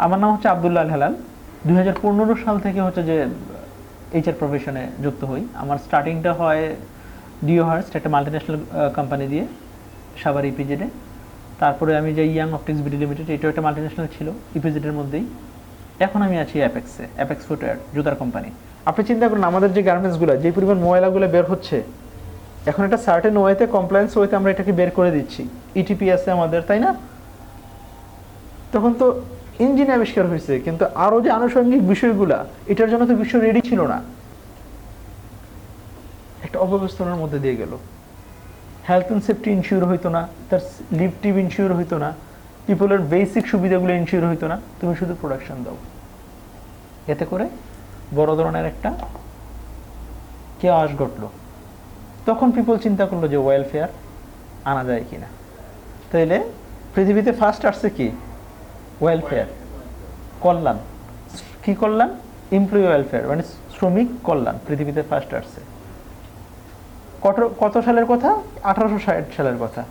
আমার নাম হচ্ছে আব্দুল্লাহ আল হেলাল। 2015 সাল থেকে হচ্ছে যে এইচআর প্রফেশনে যুক্ত হই। আমার স্টার্টিংটা হয় ডিও হার্স্ট, একটা মাল্টিন্যাশনাল কোম্পানি দিয়ে, সাভার ইপিজেডে। তারপরে আমি যে ইয়াং অপটিক্স বিডি লিমিটেড, এটাও একটা মাল্টিন্যাশনাল ছিল ইপিজেডের মধ্যেই। এখন আমি আছি অ্যাপেক্সে, অ্যাপেক্স ফুটওয়্যার, জুতার কোম্পানি। আপনি চিন্তা করুন, আমাদের যে গার্মেন্টসগুলো, যে পরিমাণ ময়লাগুলো বের হচ্ছে, এখন একটা সার্টেন ওয়েতে, কমপ্লায়েন্স ওয়েতে আমরা এটাকে বের করে দিচ্ছি। ইটিপি আছে আমাদের, তাই না? তখন তো ইঞ্জিন আবিষ্কার হয়েছে, কিন্তু আরও যে আনুষঙ্গিক বিষয়গুলা, এটার জন্য তো বিশ্ব রেডি ছিল না। একটা অব্যবস্থার মধ্যে দিয়ে গেল। হেলথ অ্যান্ড সেফটি ইনশিওর হইতো না, তার লিভ টিভ ইনশিওর হইতো না, পিপলের বেসিক সুবিধাগুলো ইনশিওর হইতো না, তুমি শুধু প্রোডাকশন দাও। এতে করে বড় ধরনের একটা কেয়াস ঘটলো। তখন পিপল চিন্তা করলো যে ওয়েলফেয়ার আনা যায় কিনা। তাইলে পৃথিবীতে ফার্স্ট আসছে কি? ওয়েলফেয়ার, কল্যাণ। কি কল্যাণ? এমপ্লয়ি ওয়েলফেয়ার, মানে শ্রমিক কল্যাণ পৃথিবীতে ফার্স্ট আসছে। কত সালের কথা? 1860 সালের কথা,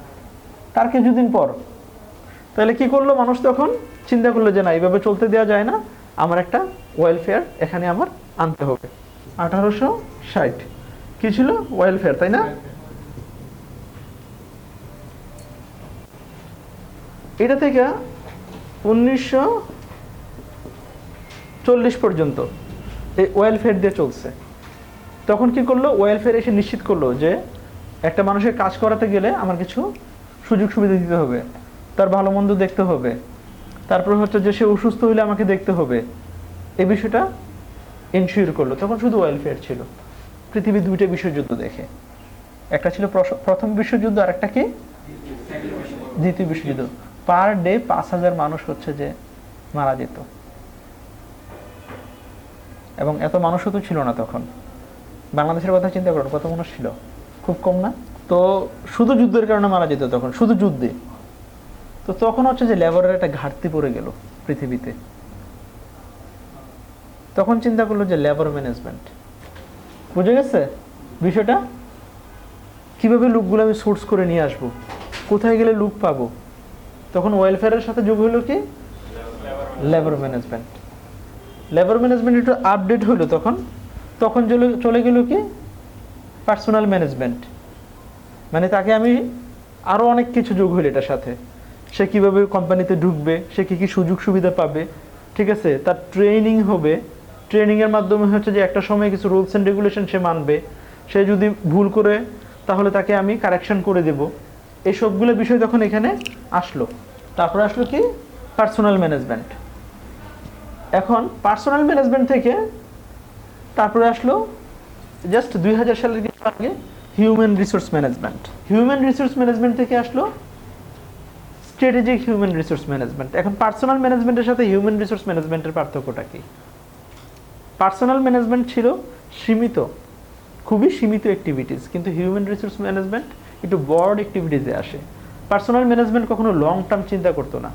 তার কিছুদিন পর। তাহলে কি করলো মানুষ? তখন চিন্তা করলো যে না, এইভাবে চলতে দেওয়া যায় না, আমার একটা ওয়েলফেয়ার এখানে আমার আনতে হবে। 1860 কি ছিল? ওয়েলফেয়ার, তাই না? এটা থেকে 1940 পর্যন্ত এই ওয়েলফেয়ার দিয়ে চলছে। তখন কি করলো? ওয়েলফেয়ার এসে নিশ্চিত করলো যে একটা মানুষের কাজ করাতে গেলে আমার কিছু সুযোগ সুবিধা দিতে হবে, তার ভালো মন্দ দেখতে হবে, তারপর হচ্ছে যে সে অসুস্থ হলে আমাকে দেখতে হবে। এই বিষয়টা এনশিওর করলো। তখন শুধু ওয়েলফেয়ার ছিল। পৃথিবী দুইটা বিশ্বযুদ্ধ দেখে, একটা ছিল প্রথম বিশ্বযুদ্ধ, আর একটা কি? দ্বিতীয় বিশ্বযুদ্ধ। পার ডে 5000 মানুষ হচ্ছে যে মারা যেত, এবং এত মানুষও তো ছিল না তখন। বাংলাদেশের কথা চিন্তা করুন, কত মানুষ ছিল? খুব কম না? তো শুধু যুদ্ধের কারণে মারা যেত তখন, শুধু যুদ্ধে। তো তখন হচ্ছে যে লেবারের একটা ঘাটতি পড়ে গেল পৃথিবীতে। তখন চিন্তা করলো যে লেবার ম্যানেজমেন্ট। বুঝে গেছে বিষয়টা? কিভাবে লোকগুলো আমি সোর্স করে নিয়ে আসবো, কোথায় গেলে লোক পাবো? তখন ওয়েলফেয়ারের সাথে যোগ হলো কি? Labour management. লেবার ম্যানেজমেন্ট একটু আপডেট হলো তখন। তখন চলে গেল কি? Personal management. মানে তাকে আমি আরও অনেক কিছু যোগ হইল এটার সাথে। সে কিভাবে কোম্পানিতে ঢুকবে, সে কি কি সুযোগ সুবিধা পাবে, ঠিক আছে? তার ট্রেনিং হবে, ট্রেনিংয়ের মাধ্যমে হচ্ছে যে একটা সময় কিছু রুলস অ্যান্ড রেগুলেশন সে মানবে। সে যদি ভুল করে, তাহলে তাকে আমি কারেকশন করে দেব। এই সবগুলো বিষয় তখন এখানে আসলো। তারপরে আসলো কি? Personal management. এখন পার্সোনাল ম্যানেজমেন্ট থেকে তারপরে আসলো জাস্ট 2000 সালের কিছু আগে human resource management. Human resource management থেকে আসলো স্ট্র্যাটেজিক হিউম্যান রিসোর্স ম্যানেজমেন্ট। এখন পার্সোনাল ম্যানেজমেন্টের সাথে হিউম্যান রিসোর্স ম্যানেজমেন্টের পার্থক্যটা কি? পার্সোনাল ম্যানেজমেন্ট ছিল সীমিত, খুবই সীমিত অ্যাক্টিভিটিস, কিন্তু হিউম্যান রিসোর্স ম্যানেজমেন্ট একটু বড় অ্যাক্টিভিটিসে আসে। পার্সোনাল ম্যানেজমেন্ট কখনো লং টার্ম চিন্তা করতো না,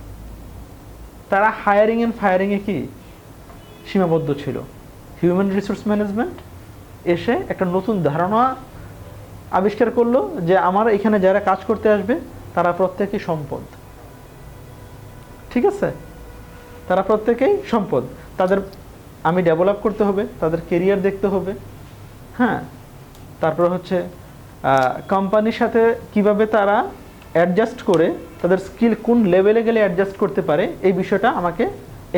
তারা হায়ারিং অ্যান্ড ফায়ারিংয়ে কি সীমাবদ্ধ ছিল। হিউম্যান রিসোর্স ম্যানেজমেন্ট এসে একটা নতুন ধারণা আবিষ্কার করলো যে আমার এখানে যারা কাজ করতে আসবে তারা প্রত্যেকেই সম্পদ। ঠিক আছে? তারা প্রত্যেকেই সম্পদ, তাদের আমি ডেভেলপ করতে হবে, তাদের কেরিয়ার দেখতে হবে। হ্যাঁ, তারপর হচ্ছে কোম্পানির সাথে কিভাবে তারা অ্যাডজাস্ট করে, তাদের স্কিল কোন লেভেলে গেলে অ্যাডজাস্ট করতে পারে, এই বিষয়টা আমাকে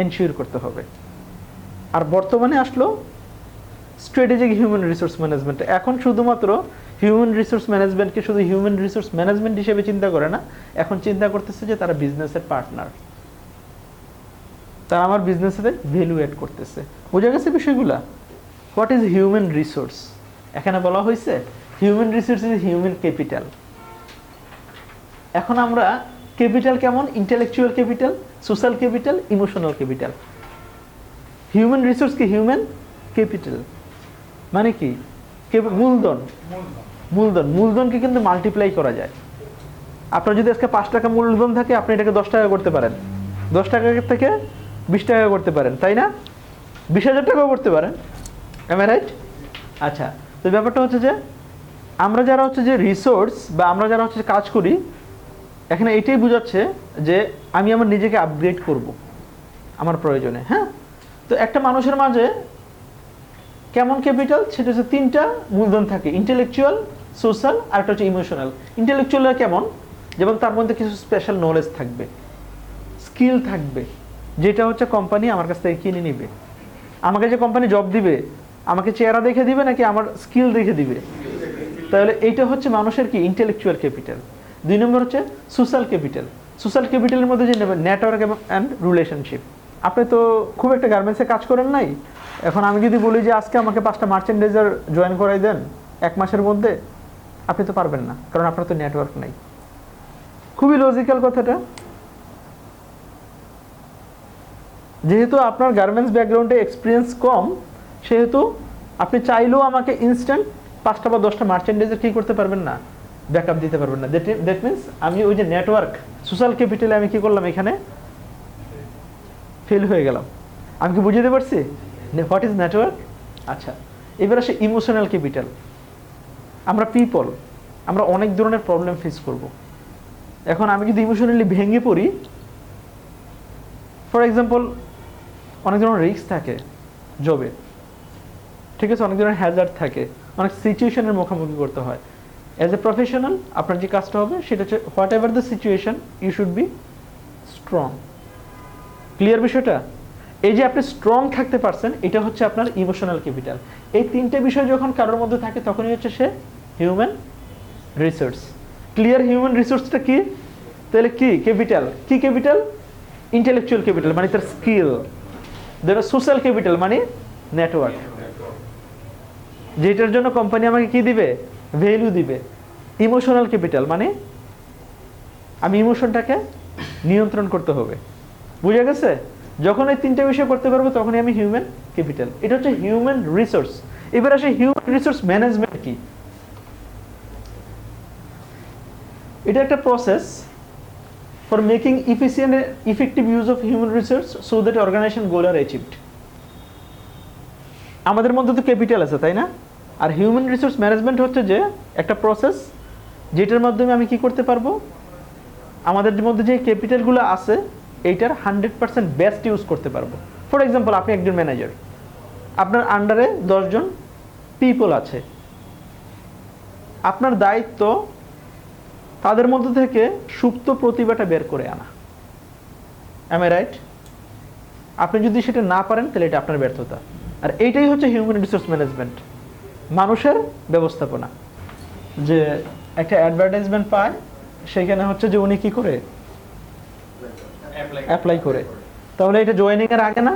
এনশিওর করতে হবে। আর বর্তমানে আসলো স্ট্র্যাটেজিক হিউম্যান রিসোর্স ম্যানেজমেন্ট। এখন শুধুমাত্র হিউম্যান রিসোর্স ম্যানেজমেন্টকে শুধু হিউম্যান রিসোর্স ম্যানেজমেন্ট হিসেবে চিন্তা করে না, এখন চিন্তা করতেছে যে তারা বিজনেসের পার্টনার, তারা আমার বিজনেসে ভ্যালু অ্যাড করতেছে। বোঝা গেছে বিষয়গুলা? What is human resource? এখানে বলা হয়েছে human resource is human capital. এখন আমরা ক্যাপিটাল কেমন? Intellectual capital, social capital, emotional capital. Human resource কি? হিউম্যান ক্যাপিটাল মানে কি? মূলধন। মূলধন, মূলধনকে কিন্তু মাল্টিপ্লাই করা যায়। আপনার যদি আজকে 5 টাকা মূলধন থাকে, আপনি এটাকে 10 টাকা করতে পারেন, 10 টাকা থেকে 20 টাকা করতে পারেন, তাই না? 20,000 টাকাও করতে পারেন। Am I right? আচ্ছা, তো ব্যাপারটা হচ্ছে যে আমরা যারা হচ্ছে যে রিসোর্স বা আমরা যারা হচ্ছে কাজ করি, এখানে এটাই বোঝাচ্ছে যে আমি আমার নিজেকে আপগ্রেড করব। আমার প্রয়োজনে। হ্যাঁ, তো একটা মানুষের মাঝে কেমন ক্যাপিটাল, সেটা হচ্ছে তিনটা মূলধন থাকে, ইন্টেলেকচুয়াল, সোশ্যাল, আর একটা হচ্ছে ইমোশনাল। ইন্টেলেকচুয়াল কেমন, যেমন তার মধ্যে কিছু স্পেশাল নলেজ থাকবে, স্কিল থাকবে, যেটা হচ্ছে কোম্পানি আমার কাছ থেকে কিনে নিবে। আমাকে যে কোম্পানি জব দিবে, আমাকে চেহারা দেখে দিবে নাকি আমার স্কিল দেখে দিবে? তাহলে এইটা হচ্ছে মানুষের কি ইন্টেলেকচুয়াল ক্যাপিটাল। 2 নম্বর হচ্ছে সোশ্যাল ক্যাপিটাল। সোশ্যাল ক্যাপিটালের মধ্যে যে নেটওয়ার্ক অ্যান্ড রিলেশনশিপ। আপনি তো খুব একটা গার্মেন্টসে কাজ করেন নাই, এখন আমি যদি বলি যে আজকে আমাকে 5টা মার্চেন্ডাইজার জয়েন করাই দেন 1 মাসের মধ্যে, আপনি তো পারবেন না, কারণ আপনার তো নেটওয়ার্ক নাই। খুবই লজিক্যাল কথাটা। যেহেতু আপনার গার্মেন্টস ব্যাকগ্রাউন্ডে এক্সপিরিয়েন্স কম, সেহেতু আপনি চাইলেও আমাকে ইনস্ট্যান্ট 5টা বা 10টা মার্চেন্ডাইজার কী করতে পারবেন না, ব্যাকআপ দিতে পারবেন না। দ্যাট মিনস আমি ওই যে নেটওয়ার্ক, সোশ্যাল ক্যাপিটালে আমি কী করলাম, এখানে ফেল হয়ে গেলাম। আমি কি বুঝতে পারছি হোয়াট ইজ নেটওয়ার্ক? আচ্ছা, এবার আসে ইমোশনাল ক্যাপিটাল। আমরা পিপল, আমরা অনেক ধরনের প্রবলেম ফেস করব। এখন আমি যদি ইমোশনালি ভেঙে পড়ি, ফর এক্সাম্পল অনেক ধরনের রিস্ক থাকে জবে, ঠিক আছে, অনেক ধরনের হ্যাজার্ড থাকে, অনেক সিচুয়েশনের মুখোমুখি করতে হয়। অ্যাজ এ প্রফেশনাল আপনার যে কাজটা হবে সেটা হচ্ছে whatever the situation you should be strong. Clear বিষয়টা? এই যে আপনি স্ট্রং থাকতে পারছেন, এটা হচ্ছে আপনার ইমোশনাল ক্যাপিটাল। এই 3টে বিষয় যখন কারোর মধ্যে থাকে, তখনই হচ্ছে সে হিউম্যান রিসোর্স। ক্লিয়ার? হিউম্যান রিসোর্সটা কি তাহলে? কি ক্যাপিটাল? কি ক্যাপিটাল? ইন্টেলেকচুয়াল ক্যাপিটাল মানে তার স্কিল। দেন সোশ্যাল ক্যাপিটাল মানে নেটওয়ার্ক, যেটার জন্য কোম্পানি আমাকে কি দিবে, ভ্যালু দিবে। ইমোশনাল ক্যাপিটাল মানে আমি ইমোশনটাকে নিয়ন্ত্রণ করতে হবে। বুঝা গেছে? যখন এই 3টে বিষয় করতে পারবো, তখনই আমি হিউম্যান ক্যাপিটাল। এটা হচ্ছে হিউম্যান রিসোর্স। এবার আসে হিউম্যান রিসোর্স ম্যানেজমেন্ট কি। এটা একটা process for making efficient and effective use of human resource so that organization goal are achieved. আমাদের মধ্যে তো ক্যাপিটাল আছে, তাই না? আর হিউম্যান রিসোর্স ম্যানেজমেন্ট হচ্ছে যে একটা প্রসেস, যেটার মাধ্যমে আমি কি করতে পারবো, আমাদের মধ্যে যে ক্যাপিটালগুলো আছে এইটার 100% বেস্ট ইউজ করতে পারবো। ফর এক্সাম্পল, আপনি একজন ম্যানেজার, আপনার আন্ডারে 10 জন পিপল আছে। আপনার দায়িত্ব তাদের মধ্যে থেকে সুপ্ত প্রতিভাটা বের করে আনা। Am I right? আপনি যদি সেটা না পারেন, তাহলে এটা আপনার ব্যর্থতা। আর এইটাই হচ্ছে হিউম্যান রিসোর্স ম্যানেজমেন্ট, মানুষের ব্যবস্থাপনা। যে একটা অ্যাডভার্টাইজমেন্ট পায়, সেখানে হচ্ছে যে উনি কি করে অ্যাপ্লাই করে। তাহলে এটা জয়েনিং এর আগে না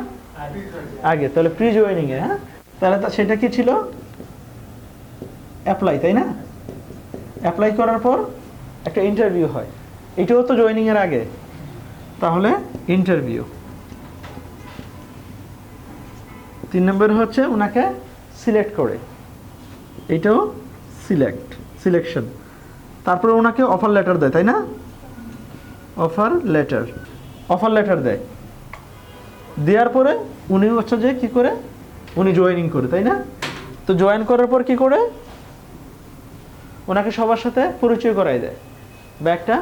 আগে? তাহলে প্রি জয়েনিং এ। হ্যাঁ, তাহলে সেটা কি ছিল, অ্যাপ্লাই, তাই না? অ্যাপ্লাই করার পর একটা ইন্টারভিউ হয়, এটাও তো জয়েনিং এর আগে। তাহলে ইন্টারভিউ। 3 নম্বর হচ্ছে ওনাকে সিলেক্ট করে, এটাও সিলেকশন। তারপরে ওনাকে অফার লেটার দেয়, তাই না? অফার লেটার দেয়, দেওয়ার পরে উনি হচ্ছে যে কি করে, উনি জয়েনিং করে, তাই না? তো জয়েন করার পর কি করে, ওনাকে সবার সাথে পরিচয় করাই দেয়, বা একটা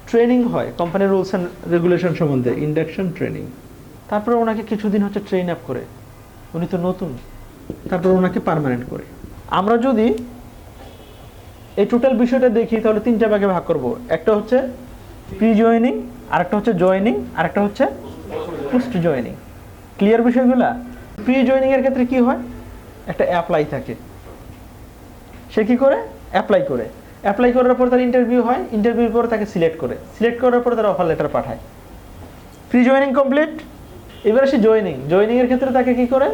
ট্রেনিং হয় কোম্পানির রুলস অ্যান্ড রেগুলেশন সম্বন্ধে, ইন্ডাকশন ট্রেনিং। তারপরে ওনাকে কিছুদিন হচ্ছে ট্রেন আপ করে, উনি তো নতুন, তারপর ওনাকে পার্মানেন্ট করে। আমরা যদি এই টোটাল বিষয়টা দেখি, তাহলে 3টা ভাগে ভাগ করব। একটা হচ্ছে প্রি জয়েনিং, আরেকটা হচ্ছে জয়েনিং, আরেকটা হচ্ছে পোস্ট জয়েনিং। ক্লিয়ার বিষয়গুলা? প্রি জয়েনিং এর ক্ষেত্রে কি হয়, একটা অ্যাপ্লাই থাকে, সে কি করে অ্যাপ্লাই করার পর তার ইন্টারভিউ হয়, ইন্টারভিউর পর তাকে সিলেক্ট করার পর তার অফার লেটার পাঠায়। Pre joining complete. এবার সে জয়েনিং এর ক্ষেত্রে তাকে কি করে,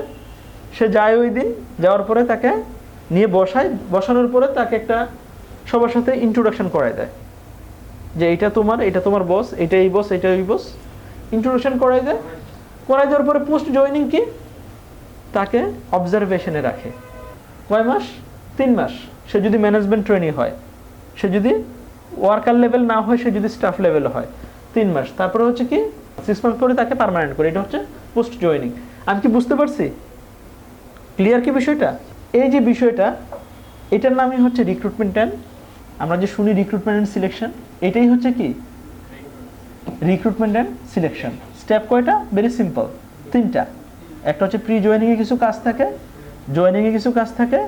সে যায়, ওই দিন যাওয়ার পরে তাকে নিয়ে বসানোর পরে তাকে একটা সবার সাথে ইন্ট্রোডাকশন করায় দেয়, যে এটা তোমার বস, এটা এই বস, এটা ওই বস, ইন্ট্রোডাকশন করায় দেওয়ার পরে পোস্ট জয়েনিং কি, তাকে অবজারভেশনে রাখে। কয় মাস? 3 মাস। সে যদি ম্যানেজমেন্ট ট্রেনি হয়, সে যদি ওয়ার্কার লেভেল না হয়, সে যদি স্টাফ লেভেল হয়, 3 মাস। তারপরে হচ্ছে কি 6 মাস পরে তাকে পার্মানেন্ট করে। এটা হচ্ছে পোস্ট জয়েনিং। আমি কি বুঝতে পারছি? ক্লিয়ার কি বিষয়টা? এই যে বিষয়টা, এটার নামই হচ্ছে রিক্রুটমেন্ট অ্যান্ড, আমরা যে শুনি রিক্রুটমেন্ট অ্যান্ড সিলেকশন, এটাই হচ্ছে কি রিক্রুটমেন্ট অ্যান্ড সিলেকশন। স্টেপ কয়টা? ভেরি সিম্পল, 3টা। একটা হচ্ছে প্রি জয়েনিংয়ে কিছু কাজ থাকে, জয়েনিংয়ে কিছু কাজ থাকে,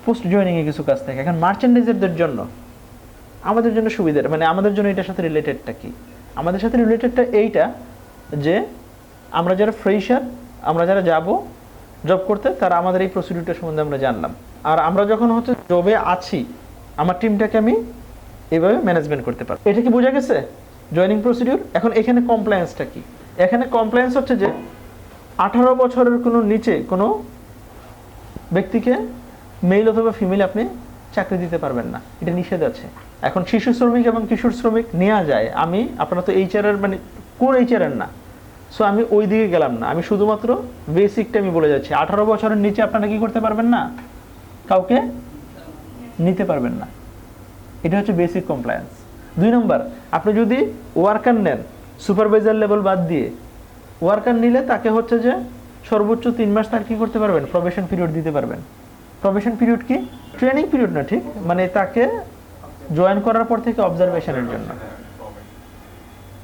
পোস্ট জয়েনিংয়ে কিছু কাজ থাকে। এখন মার্চেন্ডাইজারদের জন্য, আমাদের জন্য সুবিধার, মানে আমাদের জন্য এটার সাথে রিলেটেডটা কি? আমাদের সাথে রিলেটেডটা এইটা যে আমরা যারা ফ্রেশার, আমরা যারা যাব জব করতে, তারা আমাদের এই প্রসিডিউরটা সম্বন্ধে আমরা জানলাম। আর আমরা যখন হচ্ছে জবে আছি, আমার টিমটাকে আমি এভাবে ম্যানেজমেন্ট করতে পারবো। এটা কি বোঝা গেছে জয়েনিং প্রসিডিউর? এখন এখানে কমপ্লায়েন্সটা কি? এখানে কমপ্লায়েন্স হচ্ছে যে 18 বছরের কোনো নিচে কোনো ব্যক্তিকে, মেল অথবা ফিমেল, আপনি চাকরি দিতে পারবেন না, এটা নিষেধ আছে। এখন শিশু শ্রমিক এবং কিশোর শ্রমিক নেওয়া যায়, আমি, আপনারা তো এইচআরের মানে কোর এইচআরের না, সো আমি ওই দিকে গেলাম না, আমি শুধুমাত্র বেসিকটা আমি বলে যাচ্ছি। 18 বছরের নিচে আপনারা কি করতে পারবেন না? কাউকে নিতে পারবেন না। এটা হচ্ছে বেসিক কমপ্লায়েন্স। 2 নম্বর, আপনি যদি ওয়ার্কার নেন, সুপারভাইজার লেভেল বাদ দিয়ে ওয়ার্কার নিলে তাকে হচ্ছে যে সর্বোচ্চ 3 মাস তার কি করতে পারবেন? প্রবেশন পিরিয়ড দিতে পারবেন। প্রবেশন পিরিয়ড কি? ট্রেনিং পিরিয়ড না, ঠিক, মানে তাকে জয়েন করার পর থেকে অবজারভেশনের জন্য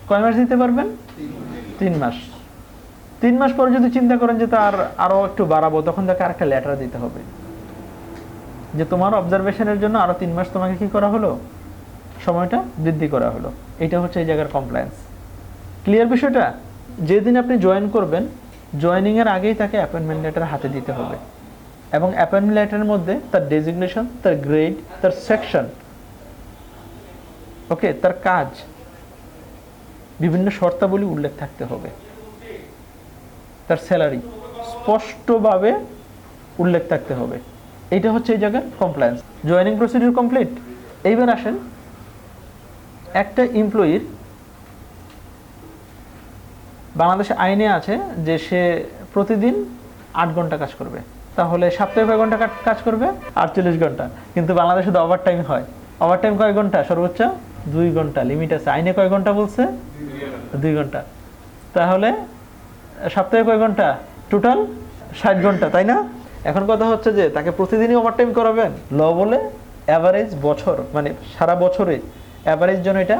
কয় মাস দিতে পারবেন? 3 মাস। 3 মাস পরে যদি চিন্তা করেন যে তার আরো একটু বাড়াবো, তখন তাকে আরেকটা লেটার দিতে হবে যে তোমার অবজারভেশনের জন্য আরো 3 মাস তোমাকে কি করা হলো, সময়টা বৃদ্ধি করা হলো। এটা হচ্ছে এই জায়গার কমপ্লায়েন্স। ক্লিয়ার বিষয়টা? যেদিন আপনি জয়েন করবেন, জয়েনিং এর আগেই তাকে অ্যাপয়েন্টমেন্ট লেটার হাতে দিতে হবে, এবং অ্যাপয়েন্টমেন্ট লেটারের মধ্যে তার ডেজিগনেশন, তার গ্রেড, তার সেকশন, ওকে, তার কাজ, বিভিন্ন শর্তাবলী উল্লেখ থাকতে হবে, তার স্যালারি স্পষ্টভাবে উল্লেখ থাকতে হবে। এইটা হচ্ছে এই জায়গার কমপ্লায়েন্স। Joining procedure complete. এইবার আসেন, একটা এমপ্লয়ির বাংলাদেশে আইনে আছে যে সে প্রতিদিন 8 ঘন্টা কাজ করবে, তাহলে সপ্তাহে কয় ঘন্টা কাজ করবে? 48 ঘন্টা। কিন্তু বাংলাদেশে তো ওভার টাইম হয়। ওভার টাইম কয় ঘন্টা? সর্বোচ্চ 2 ঘন্টা লিমিট আছে। আইনে কয় ঘন্টা বলছে? 2 ঘন্টা। তাহলে সপ্তাহে কয় ঘন্টা? টোটাল 60 ঘন্টা, তাই না? এখন কথা হচ্ছে যে তাকে প্রতিদিনই ওভার টাইম করাবেন। ল বলে অ্যাভারেজ বছর, মানে সারা বছরে অ্যাভারেজ যেন এটা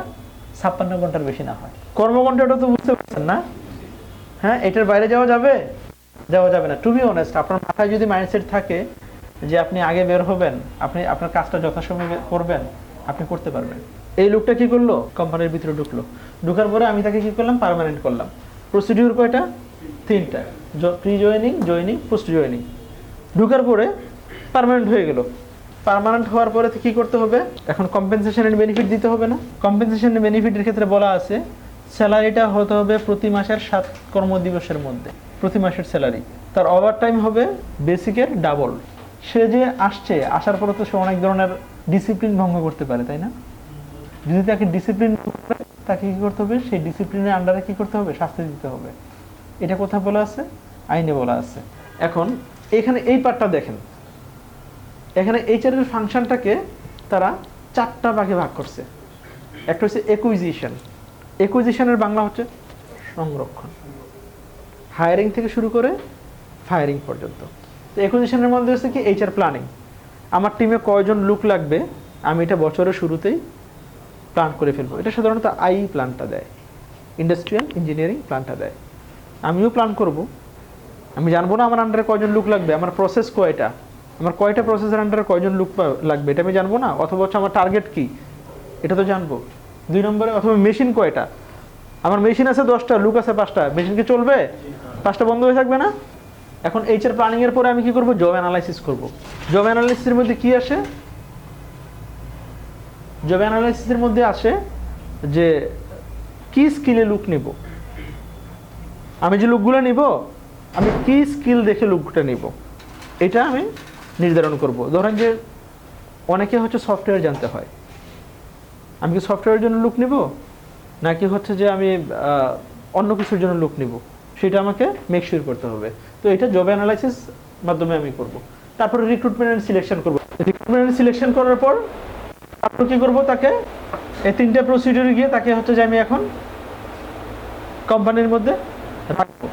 56 ঘন্টার বেশি না হয়। কর্মঘণ্টাটা তো বুঝতে পারছেন না? হ্যাঁ, এটার বাইরে যাওয়া যাবে? যাওয়া যাবে না। টু বি অনেস্ট, আপনার মাথায় যদি মাইন্ডসেট থাকে যে আপনি আগে বের হবেন, আপনি আপনার কাজটা যথাসময়ে করবেন, আপনি করতে পারবেন। এই লোকটা কি করলো? কোম্পানির ভিতরে ঢুকলো। ঢুকার পরে আমি তাকে কি করলাম? পার্মানেন্ট করলাম। প্রসিডিউর কয়টা? 3টা, pre joining, joining, post joining. ঢুকার পরে পার্মানেন্ট হয়ে গেল। পার্মানেন্ট হওয়ার পরে কি করতে হবে? এখন কম্পেনসেশন এন্ড বেনিফিট দিতে হবে না? কম্পেনসেশন এন্ড বেনিফিটের ক্ষেত্রে বলা আছে স্যালারিটা হতে হবে প্রতি মাসের 7 কর্মদিবসের মধ্যে, প্রতি মাসের স্যালারি। তার ওভার টাইম হবে বেসিকের ডাবল। সে যে আসছে, আসার পরে তো সে অনেক ধরনের ডিসিপ্লিন ভঙ্গ করতে পারে, তাই না? যদি তাকে ডিসিপ্লিন, তাকে কি করতে হবে? সেই ডিসিপ্লিনের আন্ডারে কি করতে হবে? শাস্তি দিতে হবে। এটা কোথায় বলা আছে? আইনে বলা আছে। এখন এখানে এই পার্টটা দেখেন, এখানে এইচআর এর ফাংশনটাকে তারা 4টা ভাগে ভাগ করছে। একটা হচ্ছে একুইজিশন। একুইজিশনের বাংলা হচ্ছে সংরক্ষণ, হায়ারিং থেকে শুরু করে ফায়ারিং পর্যন্ত। তো একুইজিশনের মধ্যে হচ্ছে কি? HR planning. আমার টিমে কয়জন লোক লাগবে, আমি এটা বছরের শুরুতেই প্ল্যান করে ফেলবো। এটা সাধারণত আই প্ল্যানটা দেয়, ইন্ডাস্ট্রিয়াল ইঞ্জিনিয়ারিং প্ল্যানটা দেয়। আমিও প্ল্যান করব, আমি জানবো না আমার আন্ডারে কয়জন লোক লাগবে, আমার প্রসেস কয়টা, আমার কয়টা প্রসেসের আন্ডারে কয়জন লোক লাগবে, এটা আমি জানবো না। অথবা হচ্ছে আমার টার্গেট কি, এটা তো জানবো। 2 নম্বরে, অথবা মেশিন কয়টা, আমার মেশিন আছে 10টা, লোক আছে 5টা, মেশিন কি চলবে? 5টা বন্ধ হয়ে থাকবে না? এখন এইচআর প্ল্যানিং এর পরে আমি কি করব? জব অ্যানালাইসিস করব। জব অ্যানালাইসিসের মধ্যে কি আসে? জব অ্যানালাইসিসের মধ্যে আসে যে কি স্কিলে লোক নিব, আমি যে লোকগুলো নিব, আমি কি স্কিল দেখে লোকটা নিব, এটা আমি নির্ধারণ করব। ধরেন যে অনেকে হচ্ছে সফটওয়্যার জানতে হয়, আমি কি সফটওয়্যারের জন্য লোক নিব, নাকি হচ্ছে যে আমি অন্য কিছুর জন্য লোক নিব, সেটা আমাকে মেক শিওর করতে হবে। তো এটা জব অ্যানালাইসিস মাধ্যমে আমি করব। তারপরে রিক্রুটমেন্ট এন্ড সিলেকশন করব। রিক্রুটমেন্ট এন্ড সিলেকশন করার পর তারপর কি করব? তাকে এই 3টা প্রসিডিউরে গিয়ে তাকে হচ্ছে যে আমি এখন কোম্পানির মধ্যে রাখবো।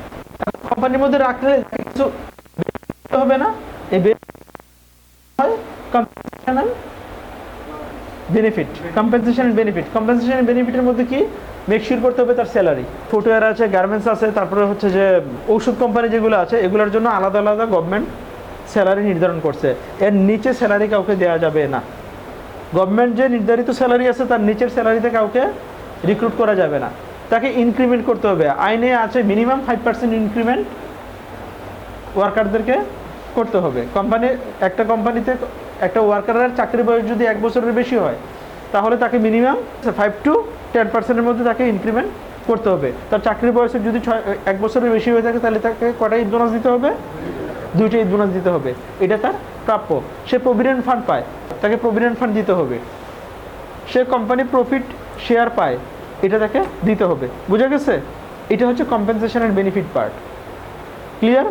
কোম্পানির মধ্যে রাখলে কিছু হবে না, এই হয় competitional benefit, compensation and benefit. Compensation and বেনিফিটের মধ্যে কি মেকশিওর করতে হবে তার স্যালারি। ফুটওয়্যার আছে, গার্মেন্টস আছে, তারপরে হচ্ছে যে ঔষধ কোম্পানি যেগুলো আছে এগুলোর জন্য আলাদা আলাদা গভর্নমেন্ট স্যালারি নির্ধারণ করছে, এর নিচে স্যালারি কাউকে দেওয়া যাবে না। গভর্নমেন্ট যে নির্ধারিত স্যালারি আছে তার নিচের স্যালারিতে কাউকে রিক্রুট করা যাবে না, তাকে ইনক্রিমেন্ট করতে হবে। আইনে আছে মিনিমাম 5% ইনক্রিমেন্ট ওয়ার্কারদেরকে করতে হবে। একটা কোম্পানিতে একটা ওয়ার্কারের চাকরি বয়স যদি 1 বছরের বেশি হয় তাহলে তাকে মিনিমাম 5 to 10% মধ্যে তাকে ইনক্রিমেন্ট করতে হবে। তার চাকরি বয়সের যদি 1 বছরের বেশি হয়ে থাকে তাহলে তাকে কটা ঈদ বোনাস দিতে হবে? 2টা ঈদ বোনাস দিতে হবে, এটা তার প্রাপ্য। সে প্রভিডেন্ট ফান্ড পায়, তাকে প্রভিডেন্ট ফান্ড দিতে হবে। সে কোম্পানি প্রফিট শেয়ার পায়, এটা তাকে দিতে হবে। বুঝা গেছে? এটা হচ্ছে compensation and benefit part. Clear?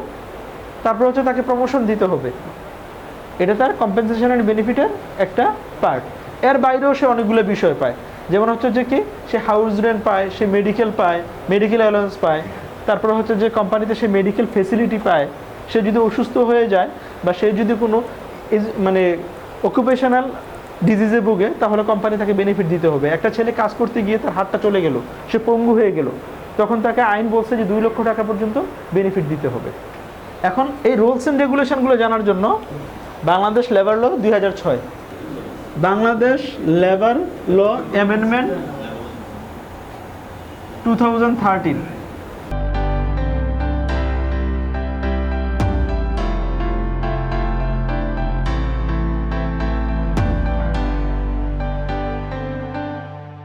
তারপর হচ্ছে তাকে প্রমোশন দিতে হবে, এটা তার কম্পেনসেশন অ্যান্ড বেনিফিটের একটা পার্ট। এর বাইরেও সে অনেকগুলো বিষয় পায়, যেমন হচ্ছে যে কি সে হাউস রেন্ট পায়, সে মেডিকেল পায়, মেডিকেল অ্যালাউন্স পায়, তারপরে হচ্ছে যে কোম্পানিতে সে মেডিকেল ফেসিলিটি পায়। সে যদি অসুস্থ হয়ে যায় বা সে যদি কোনো মানে অকুপেশনাল ডিজিজে ভোগে তাহলে কোম্পানি তাকে বেনিফিট দিতে হবে। একটা ছেলে কাজ করতে গিয়ে তার হাতটা চলে গেল, সে পঙ্গু হয়ে গেল, তখন তাকে আইন বলছে যে 2 লক্ষ টাকা পর্যন্ত বেনিফিট দিতে হবে। এখন এই রুলস অ্যান্ড রেগুলেশনগুলো জানার জন্য Bangladesh labour law 2006, Bangladesh labour law amendment 2013